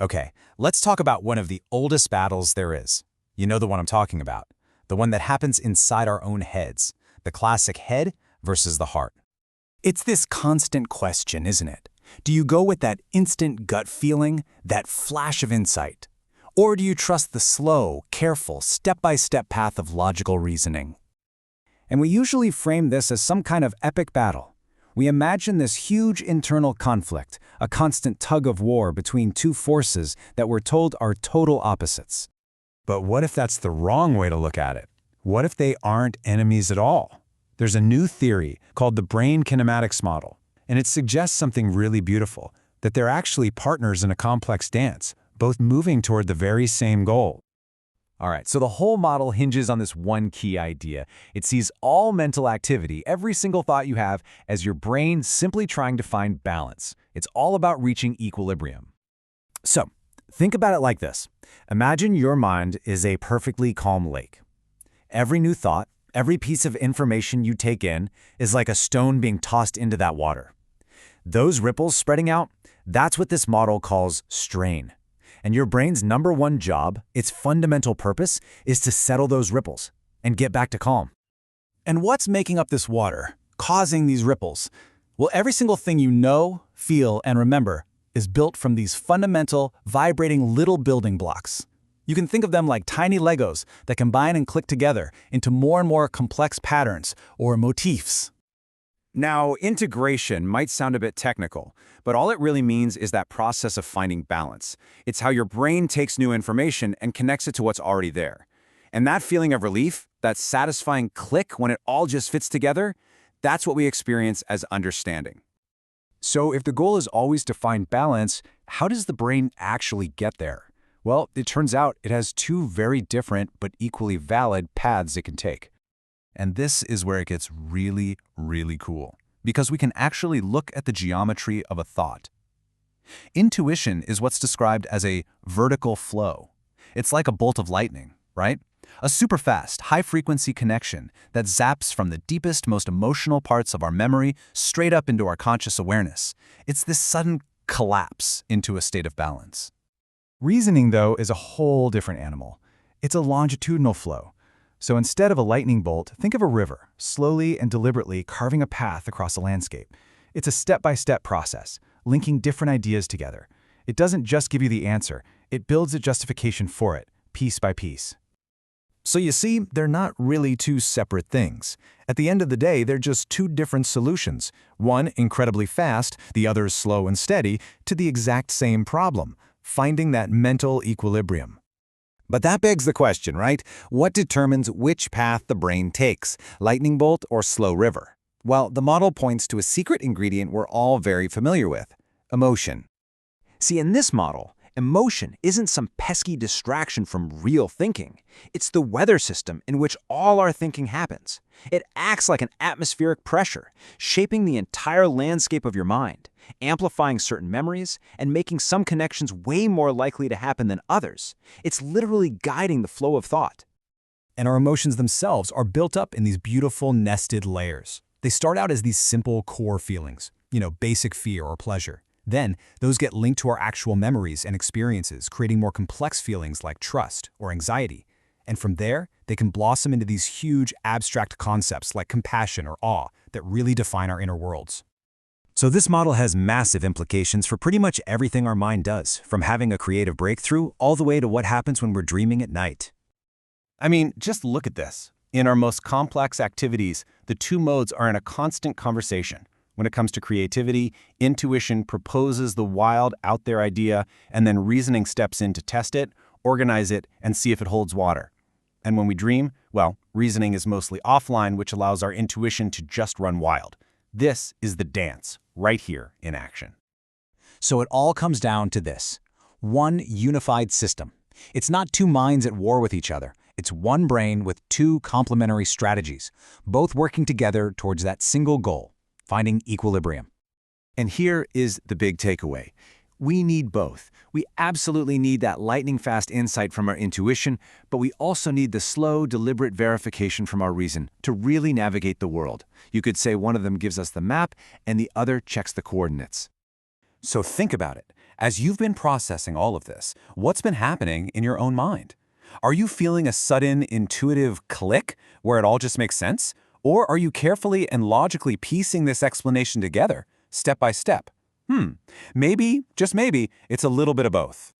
Okay, let's talk about one of the oldest battles there is. You know the one I'm talking about. The one that happens inside our own heads. The classic head versus the heart. It's this constant question, isn't it? Do you go with that instant gut feeling, that flash of insight? Or do you trust the slow, careful, step-by-step path of logical reasoning? And we usually frame this as some kind of epic battle. We imagine this huge internal conflict, a constant tug of war between two forces that we're told are total opposites. But what if that's the wrong way to look at it? What if they aren't enemies at all? There's a new theory called the Brain Kinematics Model, and it suggests something really beautiful, that they're actually partners in a complex dance, both moving toward the very same goal. All right, so the whole model hinges on this one key idea. It sees all mental activity, every single thought you have, as your brain simply trying to find balance. It's all about reaching equilibrium. So, think about it like this. Imagine your mind is a perfectly calm lake. Every new thought, every piece of information you take in is like a stone being tossed into that water. Those ripples spreading out, that's what this model calls strain. And your brain's number one job, its fundamental purpose, is to settle those ripples and get back to calm. And what's making up this water, causing these ripples? Well, every single thing you know, feel, and remember is built from these fundamental, vibrating little building blocks. You can think of them like tiny Legos that combine and click together into more and more complex patterns or motifs. Now, integration might sound a bit technical, but all it really means is that process of finding balance. It's how your brain takes new information and connects it to what's already there. And that feeling of relief, that satisfying click when it all just fits together, that's what we experience as understanding. So if the goal is always to find balance, how does the brain actually get there? Well, it turns out it has two very different but equally valid paths it can take. And this is where it gets really, really cool, because we can actually look at the geometry of a thought. Intuition is what's described as a vertical flow. It's like a bolt of lightning, right? A super fast, high-frequency connection that zaps from the deepest, most emotional parts of our memory straight up into our conscious awareness. It's this sudden collapse into a state of balance. Reasoning, though, is a whole different animal. It's a longitudinal flow. So instead of a lightning bolt, think of a river, slowly and deliberately carving a path across a landscape. It's a step-by-step process, linking different ideas together. It doesn't just give you the answer, it builds a justification for it, piece by piece. So you see, they're not really two separate things. At the end of the day, they're just two different solutions. One incredibly fast, the other slow and steady, to the exact same problem, finding that mental equilibrium. But that begs the question, right? What determines which path the brain takes, lightning bolt or slow river? Well, the model points to a secret ingredient we're all very familiar with: emotion. See, in this model, emotion isn't some pesky distraction from real thinking. It's the weather system in which all our thinking happens. It acts like an atmospheric pressure, shaping the entire landscape of your mind, amplifying certain memories, and making some connections way more likely to happen than others. It's literally guiding the flow of thought. And our emotions themselves are built up in these beautiful nested layers. They start out as these simple core feelings, basic fear or pleasure. Then, those get linked to our actual memories and experiences, creating more complex feelings like trust or anxiety. And from there, they can blossom into these huge abstract concepts like compassion or awe that really define our inner worlds. So this model has massive implications for pretty much everything our mind does, from having a creative breakthrough all the way to what happens when we're dreaming at night. I mean, just look at this. In our most complex activities, the two modes are in a constant conversation. When it comes to creativity, intuition proposes the wild, out-there idea, and then reasoning steps in to test it, organize it, and see if it holds water. And when we dream, well, reasoning is mostly offline, which allows our intuition to just run wild. This is the dance, right here in action. So it all comes down to this: one unified system. It's not two minds at war with each other. It's one brain with two complementary strategies, both working together towards that single goal: finding equilibrium. And here is the big takeaway. We need both. We absolutely need that lightning-fast insight from our intuition, but we also need the slow, deliberate verification from our reason to really navigate the world. You could say one of them gives us the map and the other checks the coordinates. So think about it. As you've been processing all of this, what's been happening in your own mind? Are you feeling a sudden intuitive click where it all just makes sense? Or are you carefully and logically piecing this explanation together, step by step? Maybe, just maybe, it's a little bit of both.